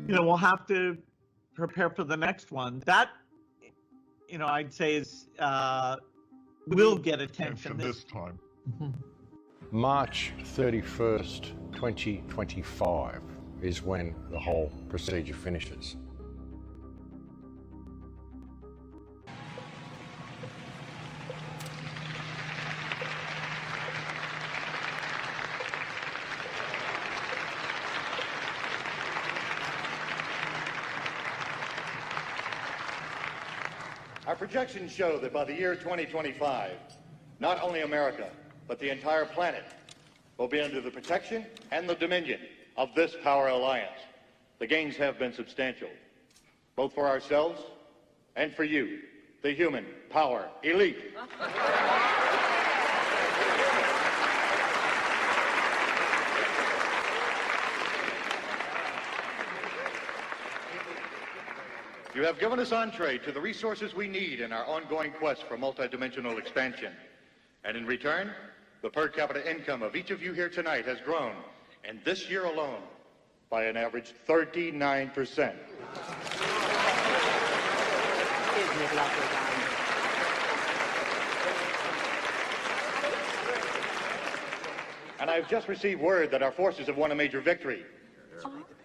we'll have to prepare for the next one. That, I'd say is will get attention this time. March 31st, 2025 is when the whole procedure finishes. Our projections show that by the year 2025, not only America, but the entire planet will be under the protection and the dominion of this power alliance. The gains have been substantial, both for ourselves and for you, the human power elite. You have given us entree to the resources we need in our ongoing quest for multidimensional expansion. And in return, the per capita income of each of you here tonight has grown, and this year alone, by an average 39%. Isn't it lovely, darling? And I've just received word that our forces have won a major victory.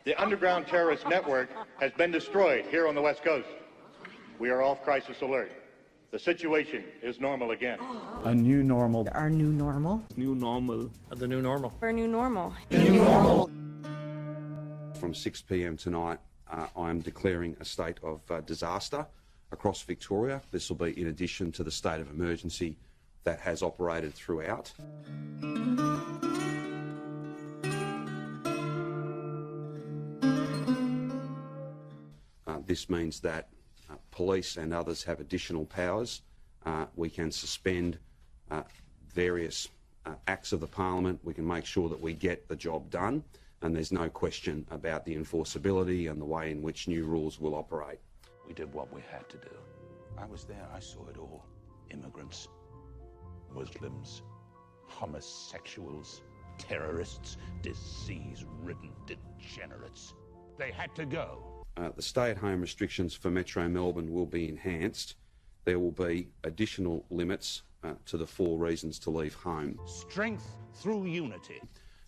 The underground terrorist network has been destroyed here on the West Coast. We are off crisis alert. The situation is normal again. A new normal. Our new normal. New normal. The new normal. Our new normal. The new normal. From 6 p.m. tonight, I am declaring a state of disaster across Victoria. This will be in addition to the state of emergency that has operated throughout. This means that police and others have additional powers. We can suspend various acts of the Parliament. We can make sure that we get the job done, and there's no question about the enforceability and the way in which new rules will operate. We did what we had to do. I was there, I saw it all. Immigrants, Muslims, homosexuals, terrorists, disease-ridden degenerates. They had to go. The stay-at-home restrictions for Metro Melbourne will be enhanced. There will be additional limits to the 4 reasons to leave home. Strength through unity.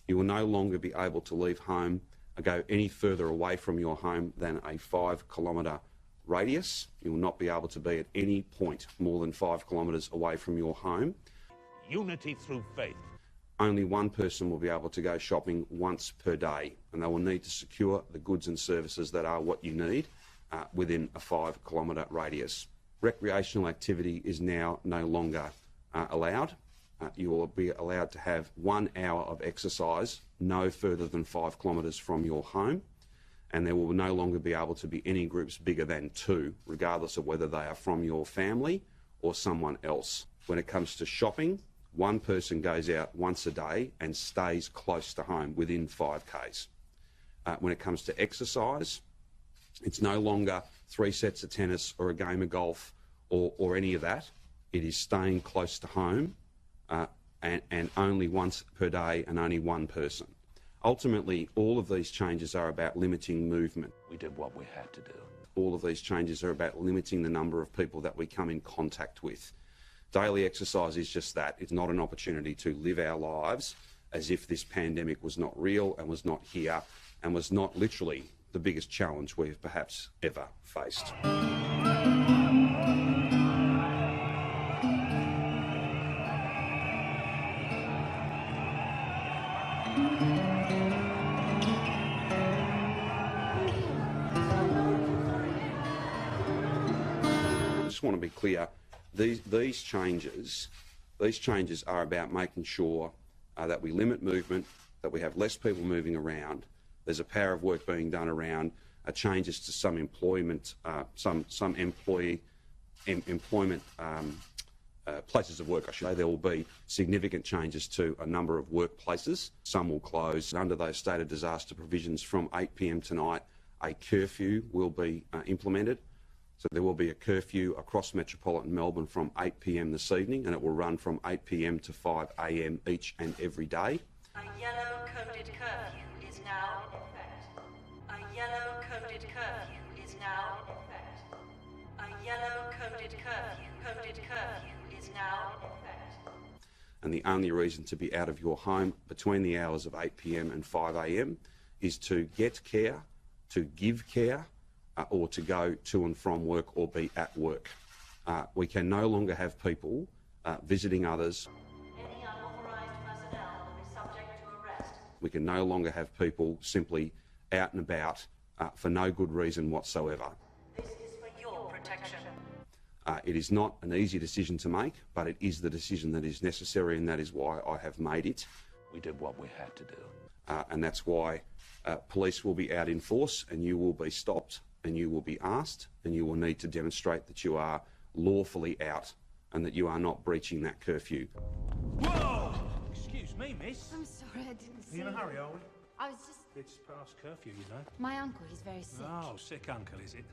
You will no longer be able to leave home or go any further away from your home than a 5-kilometre radius. You will not be able to be at any point more than 5 kilometres away from your home. Unity through faith. Only one person will be able to go shopping once per day, and they will need to secure the goods and services that are what you need within a 5-kilometre radius. Recreational activity is now no longer allowed. You will be allowed to have 1 hour of exercise no further than 5 kilometres from your home, and there will no longer be able to be any groups bigger than 2, regardless of whether they are from your family or someone else. When it comes to shopping, one person goes out once a day and stays close to home within 5 k's. When it comes to exercise, it's no longer 3 sets of tennis or a game of golf or any of that. It is staying close to home and only once per day and only one person. Ultimately, all of these changes are about limiting movement. We did what we had to do. All of these changes are about limiting the number of people that we come in contact with. Daily exercise is just that. It's not an opportunity to live our lives as if this pandemic was not real and was not here and was not literally the biggest challenge we've perhaps ever faced. I just want to be clear. These changes are about making sure that we limit movement, that we have less people moving around. There's a power of work being done around changes to some employment, employment places of work, I should say. There will be significant changes to a number of workplaces. Some will close. Under those state of disaster provisions from 8 p.m. tonight, a curfew will be implemented. So there will be a curfew across metropolitan Melbourne from 8 p.m. this evening, and it will run from 8 p.m. to 5 a.m. each and every day. A yellow-coded curfew is now in effect. A yellow-coded curfew is now in effect. A yellow-coded curfew is now in effect. And the only reason to be out of your home between the hours of 8 p.m. and 5 a.m. is to get care, to give care, or to go to and from work or be at work. We can no longer have people visiting others. Any unauthorized personnel will be subject to arrest. We can no longer have people simply out and about for no good reason whatsoever. This is for your protection. It is not an easy decision to make, but it is the decision that is necessary, and that is why I have made it. We did what we had to do. And that's why police will be out in force, and you will be stopped, and you will be asked, and you will need to demonstrate that you are lawfully out and that you are not breaching that curfew. Whoa! Excuse me, miss. I'm sorry, I didn't see Are you in a you. hurry, are we? I was just... It's past curfew, you know. My uncle, he's very sick. Oh, sick uncle, is it?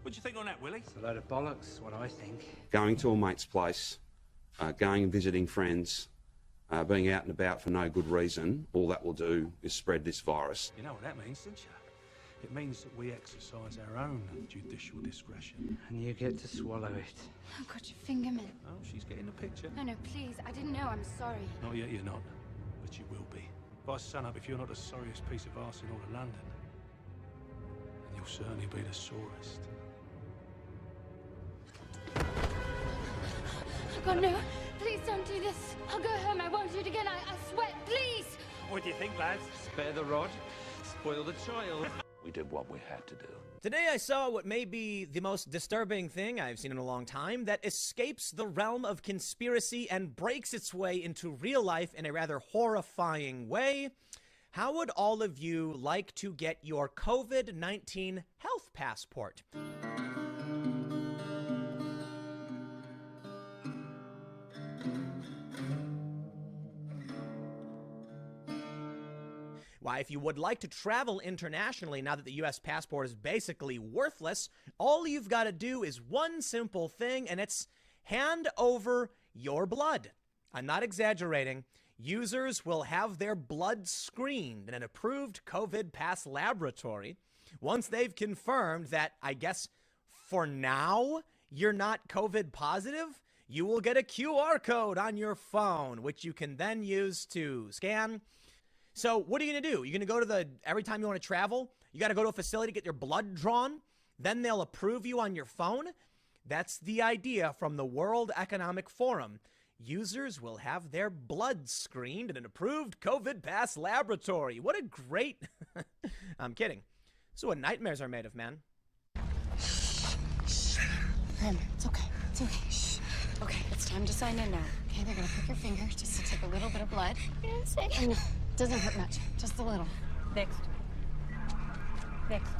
What do you think on that, Willie? It's a load of bollocks, what I think. Going to a mate's place, going and visiting friends, being out and about for no good reason, all that will do is spread this virus. You know what that means, don't you? It means that we exercise our own judicial discretion. And you get to swallow it. Oh, God, your finger, man. Oh, she's getting the picture. No, no, please. I didn't know. I'm sorry. Not yet, you're not. But you will be. If I sun up, if you're not the sorriest piece of arse in all of London, then you'll certainly be the sorest. Oh, God, no. Please don't do this. I'll go home. I won't do it again. I swear. Please. What do you think, lads? Spare the rod, spoil the child. We did what we had to do. Today I saw what may be the most disturbing thing I've seen in a long time that escapes the realm of conspiracy and breaks its way into real life in a rather horrifying way. How would all of you like to get your COVID-19 health passport? Why, if you would like to travel internationally now that the U.S. passport is basically worthless, all you've got to do is one simple thing, and it's hand over your blood. I'm not exaggerating. Users will have their blood screened in an approved COVID pass laboratory. Once they've confirmed that, I guess, for now, you're not COVID positive, you will get a QR code on your phone, which you can then use to scan. So what are you going to do? You're going to go to every time you want to travel, you got to go to a facility to get your blood drawn. Then they'll approve you on your phone. That's the idea from the World Economic Forum. Users will have their blood screened in an approved COVID pass laboratory. What a great... I'm kidding. So what nightmares are made of, man. Grandma, it's okay. It's okay. Shh. Okay, it's time to sign in now. Okay, they're gonna prick your finger just to take a little bit of blood. You're gonna say... Doesn't hurt much, just a little. Fixed. Fixed.